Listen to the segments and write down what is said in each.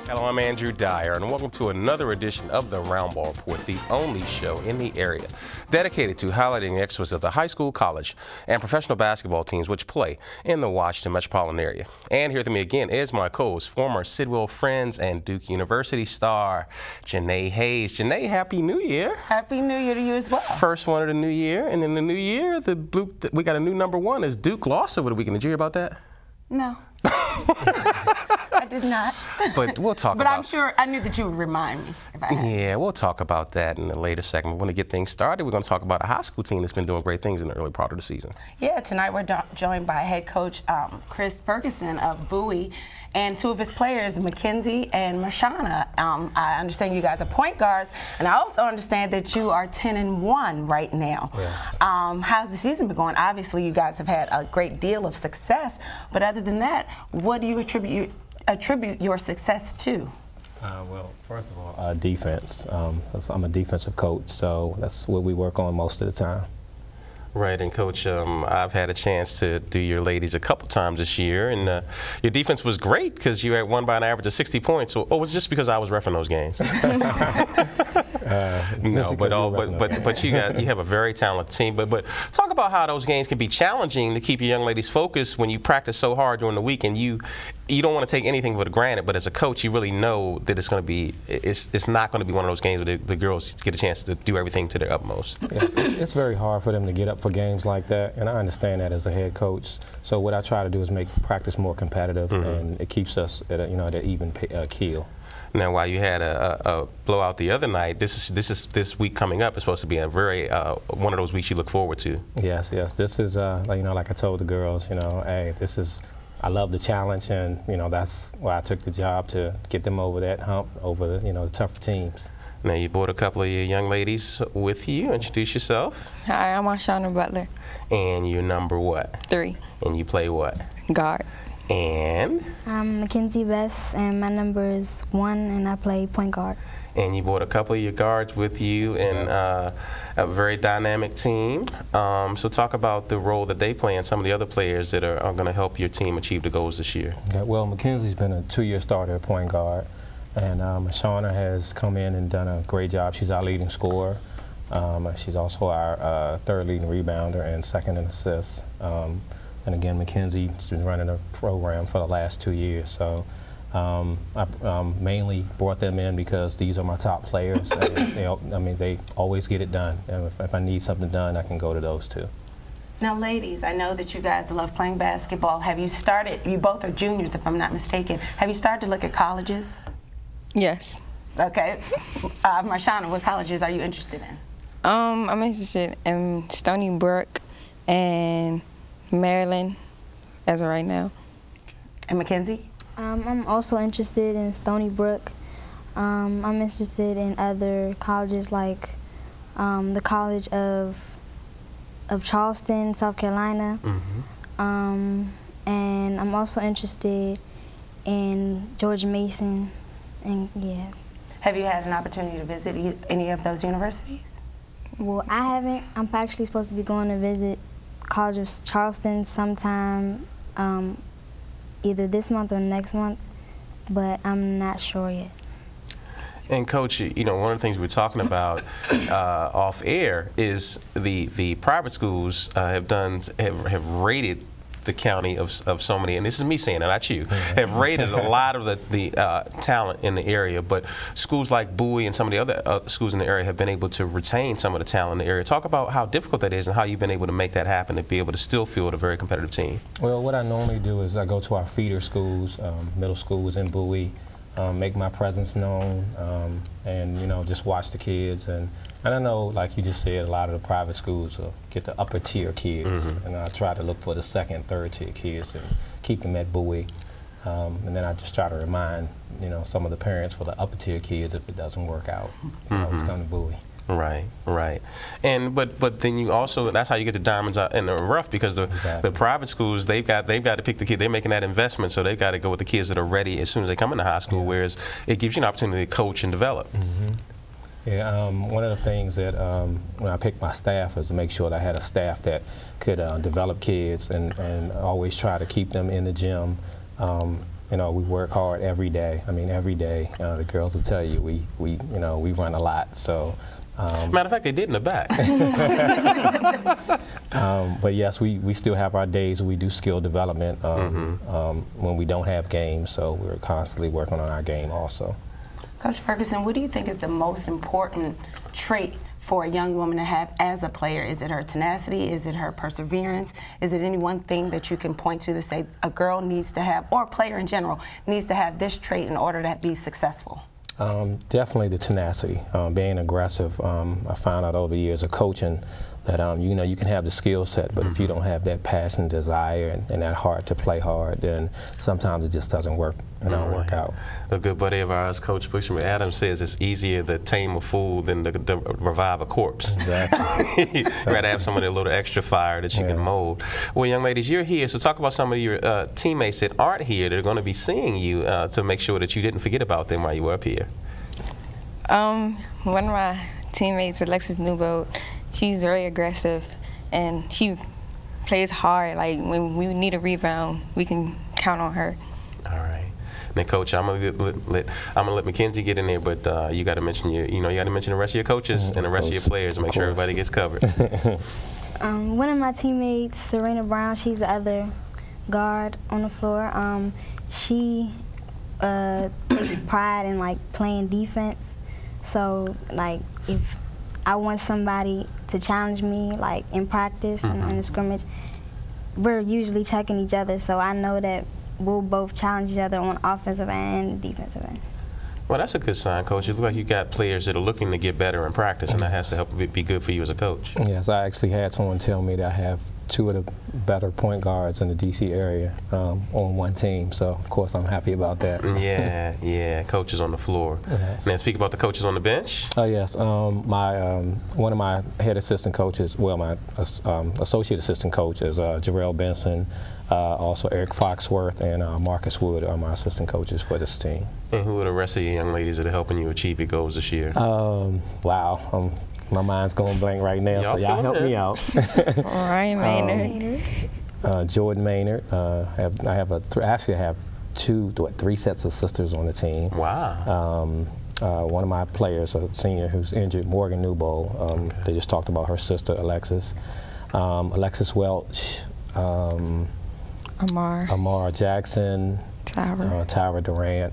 Hello, I'm Andrew Dyer, and welcome to another edition of the Roundball Report, the only show in the area dedicated to highlighting the excellence of the high school, college, and professional basketball teams which play in the Washington metropolitan area. And here with me again is my co-host, former Sidwell Friends and Duke University star, Janee Hayes. Janee, Happy New Year. Happy New Year to you as well. First one of the new year, and in the new year, we got a new #1 as Duke lost over the weekend. Did you hear about that? No. I did not. But we'll talk about it. But I'm sure I knew that you would remind me if I had. Yeah, we'll talk about that in a later segment. We're going to get things started. We're going to talk about a high school team that's been doing great things in the early part of the season. Yeah, tonight we're joined by head coach Chris Ferguson of Bowie and two of his players, Mackenzie and Marshauna. I understand you guys are point guards, and I also understand that you are 10-1 right now. Yes. How's the season been going? Obviously, you guys have had a great deal of success, but other than that, what do you attribute your success to? Well, first of all, defense. I'm a defensive coach, so that's what we work on most of the time. Right, and Coach, I've had a chance to do your ladies a couple times this year, and your defense was great because you had won by an average of 60 points. Or was it just because I was reffing those games? No, but you have a very talented team. But talk about how those games can be challenging to keep your young ladies focused when you practice so hard during the week, and you don't want to take anything for granted. But as a coach, you really know that it's not going to be one of those games where the girls get a chance to do everything to their utmost. Yes, it's very hard for them to get up for games like that, and I understand that as a head coach. So what I try to do is make practice more competitive, and it keeps us at an even keel. Now, while you had a blowout the other night, this week coming up is supposed to be a very one of those weeks you look forward to. Yes. This is like I told the girls, hey, I love the challenge, and that's why I took the job, to get them over that hump, over the tougher teams. Now, you brought a couple of your young ladies with you. Introduce yourself. Hi, I'm Marshauna Butler. And you're number what? 3. And you play what? Guard. And? I'm Mackenzie Best, and my number is 1, and I play point guard. And you brought a couple of your guards with you, and a very dynamic team. So talk about the role that they play and some of the other players that are going to help your team achieve the goals this year. Yeah, well, Mackenzie's been a 2-year starter at point guard. And Marshauna has come in and done a great job. She's our leading scorer. She's also our 3rd leading rebounder and 2nd in assists. And again, Mackenzie's been running a program for the last 2 years. So I mainly brought them in because these are my top players. And they always get it done. And if I need something done, I can go to those two. Now, ladies, I know that you guys love playing basketball. Have you started? You both are juniors, if I'm not mistaken. Have you started to look at colleges? Yes. Okay. Marshauna, what colleges are you interested in? I'm interested in Stony Brook and Maryland as of right now. And Mackenzie? I'm also interested in Stony Brook. I'm interested in other colleges like the College of Charleston, South Carolina. And I'm also interested in George Mason. And yeah. Have you had an opportunity to visit any of those universities? Well, I haven't. I'm actually supposed to be going to visit College of Charleston sometime either this month or next month, but I'm not sure yet. And Coach, one of the things we're talking about off air is the private schools have rated the county of so many, and this is me saying it, not you, have rated a lot of the talent in the area, but schools like Bowie and some of the other schools in the area have been able to retain some of the talent in the area. Talk about how difficult that is and how you've been able to make that happen, to be able to still field a very competitive team. Well, what I normally do is I go to our feeder schools, middle schools in Bowie, make my presence known, and just watch the kids. And I know, like you just said, a lot of the private schools will get the upper tier kids, and I try to look for the 2nd, 3rd tier kids and keep them at Bowie. And then I just try to remind some of the parents for the upper tier kids, if it doesn't work out, always come to Bowie. Right. And but then you also, that's how you get the diamonds out in the rough, because the private schools, they've got to pick the kid. They're making that investment, so they've got to go with the kids that are ready as soon as they come into high school. Whereas it gives you an opportunity to coach and develop. Yeah, one of the things that when I picked my staff was to make sure that I had a staff that could develop kids and always try to keep them in the gym. you know, we work hard every day. I mean, every day. The girls will tell you we run a lot. So. Matter of fact, they did in the back. But yes, we still have our days where we do skill development when we don't have games. So we're constantly working on our game also. Coach Ferguson, what do you think is the most important trait for a young woman to have as a player? Is it her tenacity? Is it her perseverance? Is it any one thing that you can point to say a girl needs to have, or a player in general, needs to have this trait in order to be successful? Definitely the tenacity, being aggressive. I found out over the years of coaching that you know, you can have the skill set, but if you don't have that passion, desire, and that heart to play hard, then sometimes it just doesn't work. It don't work out. A good buddy of ours, Coach Bushman Adams, says it's easier to tame a fool than to revive a corpse. Exactly. You gotta have somebody a little extra fire that you can mold. Well, young ladies, you're here, so talk about some of your teammates that aren't here that are going to be seeing you to make sure that you didn't forget about them while you were up here. One of my teammates, Alexis Newbold, she's very aggressive, and she plays hard. Like, when we need a rebound, we can count on her. All right. Now, Coach, I'm gonna let Mackenzie get in there, but you got to mention you got to mention the rest of your coaches and the rest of your players and make sure everybody gets covered. One of my teammates, Serena Brown, she's the other guard on the floor. She takes pride in like playing defense. So like if I want somebody to challenge me, like in practice and in the scrimmage, we're usually checking each other. So I know that we'll both challenge each other on offensive and defensive end. Well, that's a good sign, Coach. It looks like you got players that are looking to get better in practice, and that has to help be good for you as a coach. Yes, I actually had someone tell me that I have 2 of the better point guards in the D.C. area on one team, so of course I'm happy about that. Yeah, coaches on the floor. Yes. Now, speak about the coaches on the bench. Oh yes, one of my head assistant coaches, well, my associate assistant coach is Jarrell Benson, also Eric Foxworth, and Marcus Wood are my assistant coaches for this team. And who are the rest of your young ladies that are helping you achieve your goals this year? Wow. My mind's going blank right now, so y'all help me out. Ryan Maynard. Jordan Maynard. I have 3 sets of sisters on the team. Wow. One of my players, a senior who's injured, Morgan Newbold. They just talked about her sister, Alexis. Alexis Welch. Amar Jackson. Tyra Durant.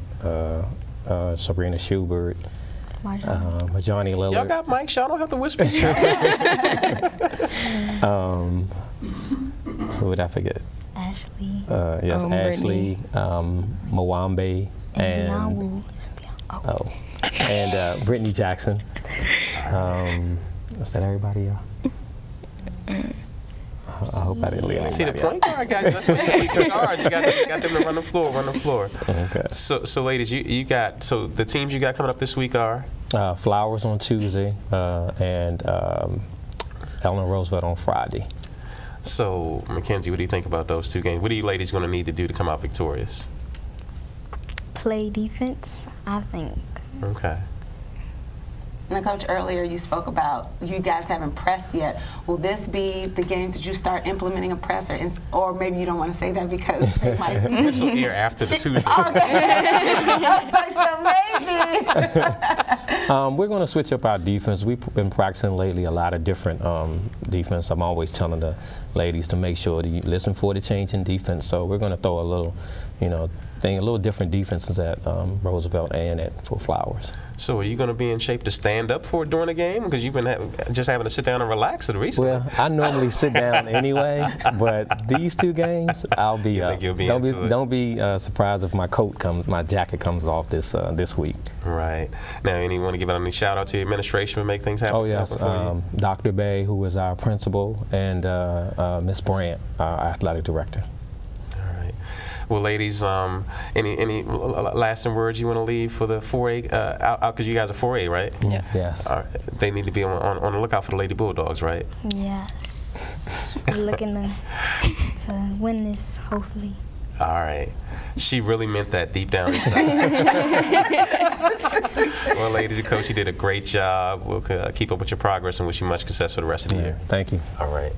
Sabrina Schubert. Johnny Lillard. Y'all got Mike, y'all don't have to whisper. Who would I forget? Ashley. Yes, Ashley, Mwambe, and Brittany Jackson. Is that everybody? I hope I didn't leave anybody. See, the point guard guys, that's what you need guards. You got them to run the floor, Okay. So ladies, you got, so the teams you got coming up this week are? Flowers on Tuesday and Eleanor Roosevelt on Friday. So, Mackenzie, what do you think about those 2 games? What are you ladies going to need to do to come out victorious? Play defense, I think. Okay. Now, Coach, earlier you spoke about you guys haven't pressed yet. Will this be the games that you start implementing a presser, or maybe you don't want to say that because they might see this will air after the Tuesday. We're going to switch up our defense. We've been practicing lately a lot of different defense. I'm always telling the ladies to make sure that you listen for the change in defense. So we're going to throw a little, a little different defenses at Roosevelt and for Flowers. So are you going to be in shape to stand up for it during the game? Because you've been just having to sit down and relax it recently. Well, I normally sit down anyway, but these 2 games, I'll be up. Don't be surprised if my jacket comes off this week. Right. Now, anyone to give out any shout out to your administration to make things happen? Oh yes, Dr. Bay, who is our principal, and Miss Brandt, our athletic director. Well, ladies, any lasting words you want to leave for the 4A? Because you guys are 4A, right? Yeah. Yes. They need to be on the lookout for the Lady Bulldogs, right? Yes. We're looking to win this, hopefully. All right. She really meant that deep down inside. Well, ladies and coach, you did a great job. We'll keep up with your progress and wish you much success for the rest of the year. Thank you. All right.